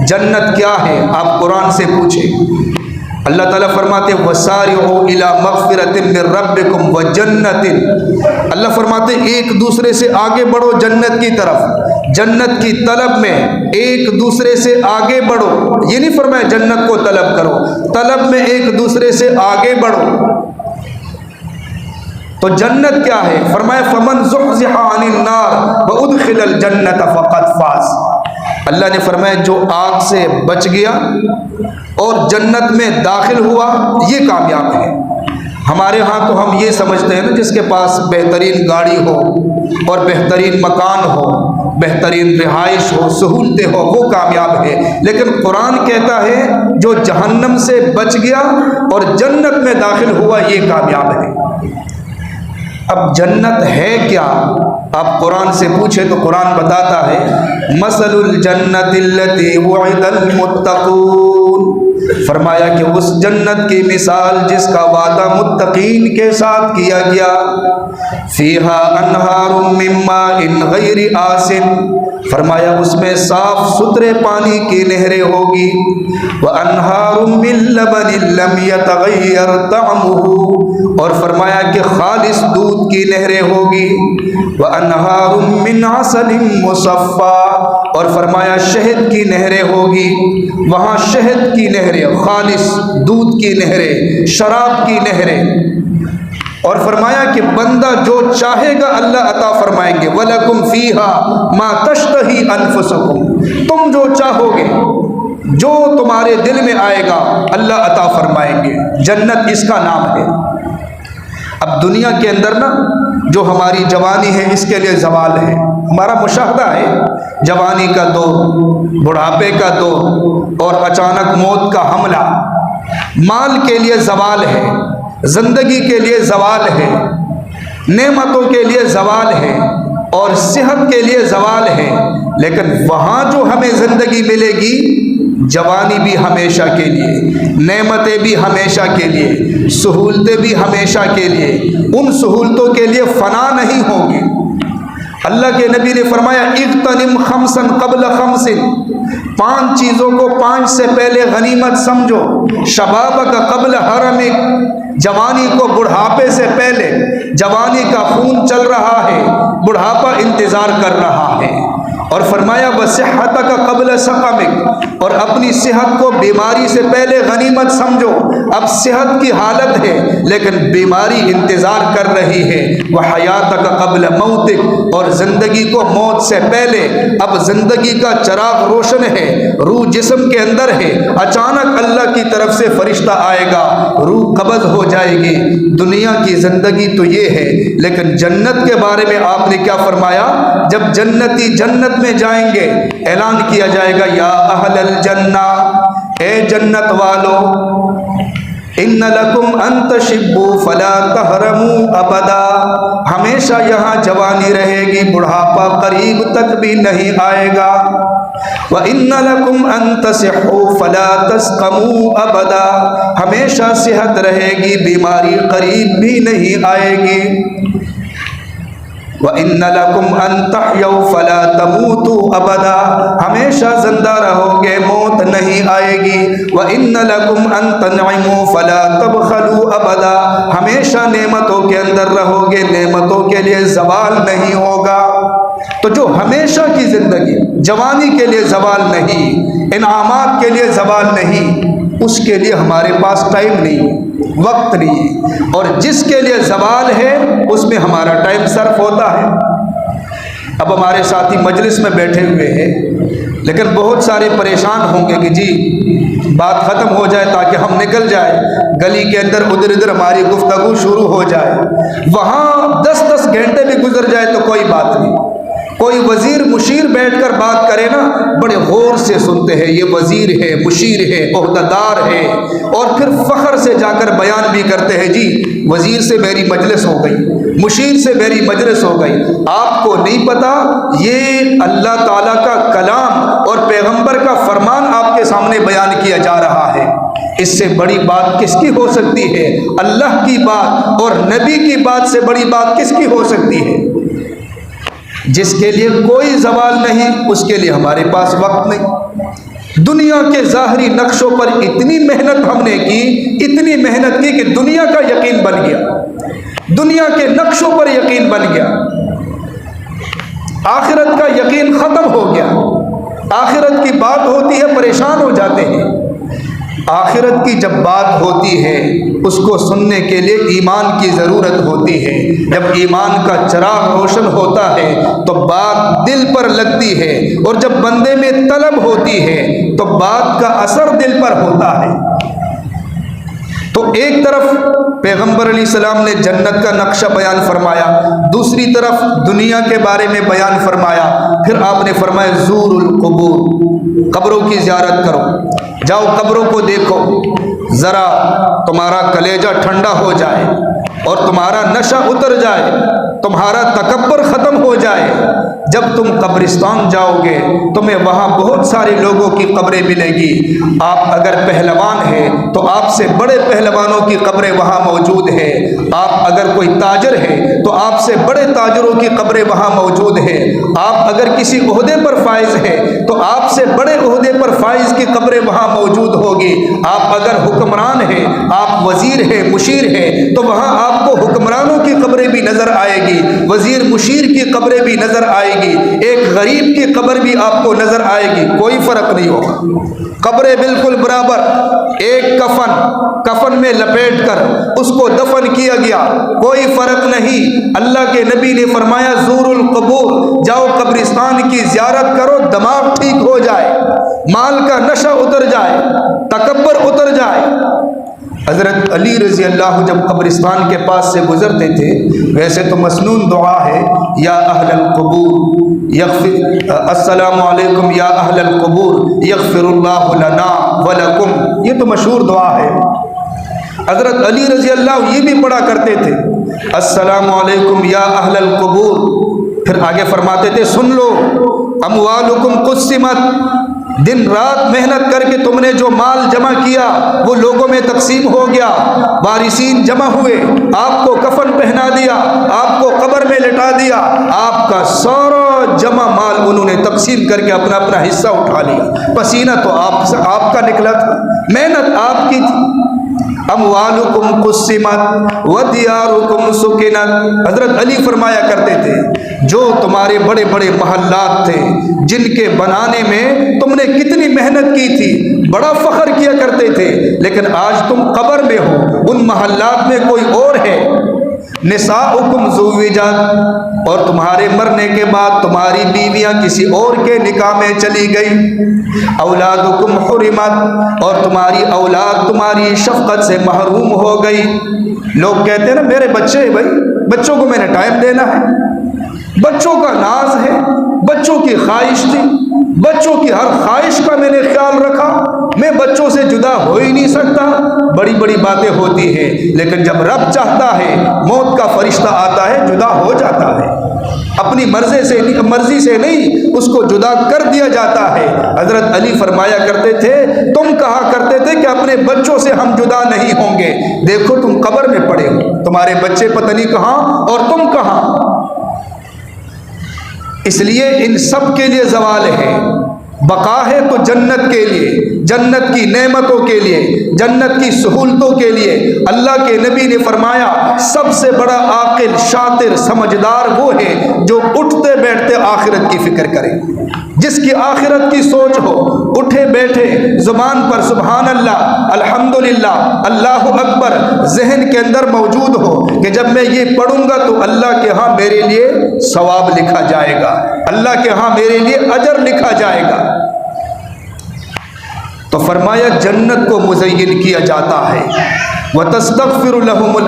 جنت کیا ہے آپ قرآن سے پوچھیں۔ اللہ تعالیٰ فرماتے وَسَارِعُوا إِلَىٰ مَغْفِرَةٍ مِّن رَّبِّكُمْ وَجَنَّةٍ، اللہ فرماتے ایک دوسرے سے آگے بڑھو جنت کی طرف، جنت کی طلب میں ایک دوسرے سے آگے بڑھو۔ یہ نہیں فرمایا جنت کو طلب کرو، طلب میں ایک دوسرے سے آگے بڑھو۔ تو جنت کیا ہے؟ فرمایا فَمَنْ زُحْزِحَ عَنِ النَّارِ وَأُدْخِلَ الْجَنَّةَ فَقَدْ فَازَ۔ اللہ نے فرمایا جو آگ سے بچ گیا اور جنت میں داخل ہوا یہ کامیاب ہے۔ ہمارے ہاں تو ہم یہ سمجھتے ہیں نا جس کے پاس بہترین گاڑی ہو اور بہترین مکان ہو، بہترین رہائش ہو، سہولتیں ہو، وہ کامیاب ہے، لیکن قرآن کہتا ہے جو جہنم سے بچ گیا اور جنت میں داخل ہوا یہ کامیاب ہے۔ اب جنت ہے کیا؟ آپ قرآن سے پوچھیں تو قرآن بتاتا ہے مثل الجنت التي وعد المتقون، فرمایا کہ اس جنت کی مثال جس کا وعدہ متقین کے ساتھ کیا گیا، فیہا انہار من ماء غیر آسن، فرمایا اس میں صاف ستھرے پانی کی نہریں ہوگی، وانہار من لبن لم یتغیر طعمہ، اور فرمایا کہ خالص دودھ کی نہریں ہوگی، وانہار من عسل مصفی، اور فرمایا شہد کی نہریں ہوگی، وہاں شہد کی نہریں، خالص دودھ کی نہریں، شراب کی نہریں، اور فرمایا کہ بندہ جو چاہے گا اللہ عطا فرمائیں گے، وَلَكُمْ فِيهَا مَا تَشْتَهِي أَنفُسُكُمْ، تم جو چاہو گے، جو تمہارے دل میں آئے گا اللہ عطا فرمائیں گے۔ جنت اس کا نام ہے۔ اب دنیا کے اندر نا جو ہماری جوانی ہے اس کے لیے زوال ہے، ہمارا مشاہدہ ہے، جوانی کا دور، بڑھاپے کا دور اور اچانک موت کا حملہ، مال کے لیے زوال ہے، زندگی کے لیے زوال ہے، نعمتوں کے لیے زوال ہے اور صحت کے لیے زوال ہے، لیکن وہاں جو ہمیں زندگی ملے گی جوانی بھی ہمیشہ کے لیے، نعمتیں بھی ہمیشہ کے لیے، سہولتیں بھی ہمیشہ کے لیے، ان سہولتوں کے لیے فنا نہیں ہوگی۔ اللہ کے نبی نے فرمایا اغتنم خمسا قبل خمس، 5 چیزوں کو 5 سے پہلے غنیمت سمجھو، شبابک قبل حرمک، جوانی کو بڑھاپے سے پہلے، جوانی کا خون چل رہا ہے، بڑھاپا انتظار کر رہا ہے، اور فرمایا بصحتک قبل سقمک، اور اپنی صحت کو بیماری سے پہلے غنیمت سمجھو، اب صحت کی حالت ہے لیکن بیماری انتظار کر رہی ہے، وحیاتک قبل موتک، اور زندگی کو موت سے پہلے، اب زندگی کا چراغ روشن ہے، روح جسم کے اندر ہے، اچانک اللہ کی طرف سے فرشتہ آئے گا، روح قبض ہو جائے گی۔ دنیا کی زندگی تو یہ ہے، لیکن جنت کے بارے میں آپ نے کیا فرمایا؟ جب جنتی جنت میں جائیں گے اعلان کیا جائے گا یا اہل الجنہ، اے جنت والو، ان لکم ان تشبوا فلا تحرموا ابدا، ہمیشہ یہاں جوانی رہے گی، بڑھاپا قریب تک بھی نہیں آئے گا، وَإِنَّ لَكُمْ أَن تَصِحُّوا فَلَا تَسْقَمُوا أَبَدًا، ہمیشہ صحت رہے گی، بیماری قریب بھی نہیں آئے گی، وَإِنَّ لَكُمْ أَن تَحْيَوْا فَلَا تَمُوتُوا أَبَدًا، ہمیشہ زندہ رہو گے، موت نہیں آئے گی، وَإِنَّ لَكُمْ أَن تَنْعِمُوا فَلَا تَبْخَلُوا أَبَدًا، ہمیشہ نعمتوں کے اندر رہو گے، نعمتوں کے لیے زوال نہیں ہوگا۔ تو جو ہمیشہ کی زندگی، جوانی کے لیے زوال نہیں، انعامات کے لیے زوال نہیں، اس کے لیے ہمارے پاس ٹائم نہیں، وقت نہیں، اور جس کے لیے زوال ہے اس میں ہمارا ٹائم صرف ہوتا ہے۔ اب ہمارے ساتھی مجلس میں بیٹھے ہوئے ہیں لیکن بہت سارے پریشان ہوں گے کہ جی بات ختم ہو جائے تاکہ ہم نکل جائے، گلی کے اندر ادھر ہماری گفتگو شروع ہو جائے، وہاں 10 گھنٹے بھی گزر جائے تو کوئی بات نہیں۔ کوئی وزیر مشیر بیٹھ کر بات کرے نا بڑے غور سے سنتے ہیں، یہ وزیر ہے، مشیر ہے، عہدیدار ہے، اور پھر فخر سے جا کر بیان بھی کرتے ہیں جی وزیر سے میری مجلس ہو گئی، مشیر سے میری مجلس ہو گئی۔ آپ کو نہیں پتا یہ اللہ تعالیٰ کا کلام اور پیغمبر کا فرمان آپ کے سامنے بیان کیا جا رہا ہے۔ اس سے بڑی بات کس کی ہو سکتی ہے؟ اللہ کی بات اور نبی کی بات سے بڑی بات کس کی ہو سکتی ہے؟ جس کے لیے کوئی زوال نہیں اس کے لیے ہمارے پاس وقت نہیں۔ دنیا کے ظاہری نقشوں پر اتنی محنت ہم نے کی، اتنی محنت کی کہ دنیا کا یقین بن گیا، دنیا کے نقشوں پر یقین بن گیا، آخرت کا یقین ختم ہو گیا۔ آخرت کی بات ہوتی ہے پریشان ہو جاتے ہیں۔ آخرت کی جب بات ہوتی ہے اس کو سننے کے لیے ایمان کی ضرورت ہوتی ہے۔ جب ایمان کا چراغ روشن ہوتا ہے تو بات دل پر لگتی ہے، اور جب بندے میں طلب ہوتی ہے تو بات کا اثر دل پر ہوتا ہے۔ تو ایک طرف پیغمبر علیہ السلام نے جنت کا نقشہ بیان فرمایا، دوسری طرف دنیا کے بارے میں بیان فرمایا، پھر آپ نے فرمایا زور القبور، قبروں کی زیارت کرو، جاؤ قبروں کو دیکھو، ذرا تمہارا کلیجہ ٹھنڈا ہو جائے اور تمہارا نشہ اتر جائے، تمہارا تکبر ختم ہو جائے۔ جب تم قبرستان جاؤ گے تمہیں وہاں بہت سارے لوگوں کی قبریں ملیں گی۔ آپ اگر پہلوان ہیں تو آپ سے بڑے پہلوانوں کی قبریں وہاں موجود ہیں، آپ اگر کوئی تاجر ہے تو آپ سے بڑے تاجروں کی قبریں وہاں موجود ہیں، آپ اگر کسی عہدے پر فائز ہیں تو آپ سے بڑے عہدے پر فائز کی قبریں وہاں موجود ہوگی، آپ اگر حکمران ہیں، آپ وزیر ہیں، مشیر ہیں، تو وہاں آپ کو حکمرانوں کی قبریں بھی نظر آئے گی، وزیر مشیر کی قبریں بھی نظر آئے گی، ایک غریب کی قبر بھی آپ کو نظر آئے گی، کوئی فرق نہیں ہوگا، قبریں بالکل برابر۔ ایک کفن میں لپیٹ کر اس کو دفن کیا گیا، کوئی فرق نہیں۔ اللہ کے نبی نے فرمایا زور القبور، جاؤ قبرستان کی زیارت کرو، دماغ ٹھیک ہو جائے، مال کا نشہ اتر جائے، تکبر اتر جائے۔ حضرت علی رضی اللہ جب قبرستان کے پاس سے گزرتے تھے، ویسے تو مسنون دعا ہے، یا اہل القبور السلام علیکم یا اہل القبور یغفر اللہ لنا ولکم، یہ تو مشہور دعا ہے۔ حضرت علی رضی اللہ یہ بھی پڑھا کرتے تھے، السلام علیکم یا اہل القبور، پھر آگے فرماتے تھے سن لو، اموالکم قسمت، دن رات محنت کر کے تم نے جو مال جمع کیا وہ لوگوں میں تقسیم ہو گیا، وارثین جمع ہوئے، آپ کو کفن پہنا دیا، آپ کو قبر میں لٹا دیا، آپ کا سارا جمع مال انہوں نے تقسیم کر کے اپنا اپنا حصہ اٹھا لیا، پسینہ تو آپ کا نکلا تھا، محنت آپ کی تھی۔ اموالکم قسمت ودیارکم سکنت، حضرت علی فرمایا کرتے تھے جو تمہارے بڑے بڑے محلات تھے جن کے بنانے میں تم نے کتنی محنت کی تھی، بڑا فخر کیا کرتے تھے، لیکن آج تم قبر میں ہو، ان محلات میں کوئی اور ہے۔ نساؤکم زوجات، اور تمہارے مرنے کے بعد تمہاری بیویاں کسی اور کے نکاح میں چلی گئی۔ اولادکم حرمت، اور تمہاری اولاد تمہاری شفقت سے محروم ہو گئی۔ لوگ کہتے ہیں نا میرے بچے ہیں، بھائی بچوں کو میں نے ٹائم دینا ہے، بچوں کا ناز ہے، بچوں کی خواہش تھی، بچوں کی ہر خواہش کا میں نے خیال رکھا، میں بچوں سے جدا ہو ہی نہیں سکتا۔ بڑی بڑی باتیں ہوتی ہیں، لیکن جب رب چاہتا ہے موت کا فرشتہ آتا ہے جدا ہو جاتا ہے، اپنی مرضی سے نہیں، اس کو جدا کر دیا جاتا ہے۔ حضرت علی فرمایا کرتے تھے تم کہا کرتے تھے کہ اپنے بچوں سے ہم جدا نہیں ہوں گے، دیکھو تم قبر میں پڑے ہو، تمہارے بچے پتہ نہیں کہاں اور تم کہاں۔ اس لیے ان سب کے لیے زوال ہے، بقا ہے تو جنت کے لیے، جنت کی نعمتوں کے لیے، جنت کی سہولتوں کے لیے۔ اللہ کے نبی نے فرمایا سب سے بڑا عاقل، شاطر، سمجھدار وہ ہے جو اٹھتے بیٹھتے آخرت کی فکر کرے، جس کی آخرت کی سوچ ہو، اٹھے بیٹھے زبان پر سبحان اللہ، الحمدللہ، اللہ اکبر ذہن کے اندر موجود ہو کہ جب میں یہ پڑھوں گا تو اللہ کے ہاں میرے لیے ثواب لکھا جائے گا، اللہ کے ہاں میرے لیے اجر لکھا جائے گا۔ تو فرمایا جنت کو مزین کیا جاتا ہے، وَتَسْتَغْفِرُ لَهُمُ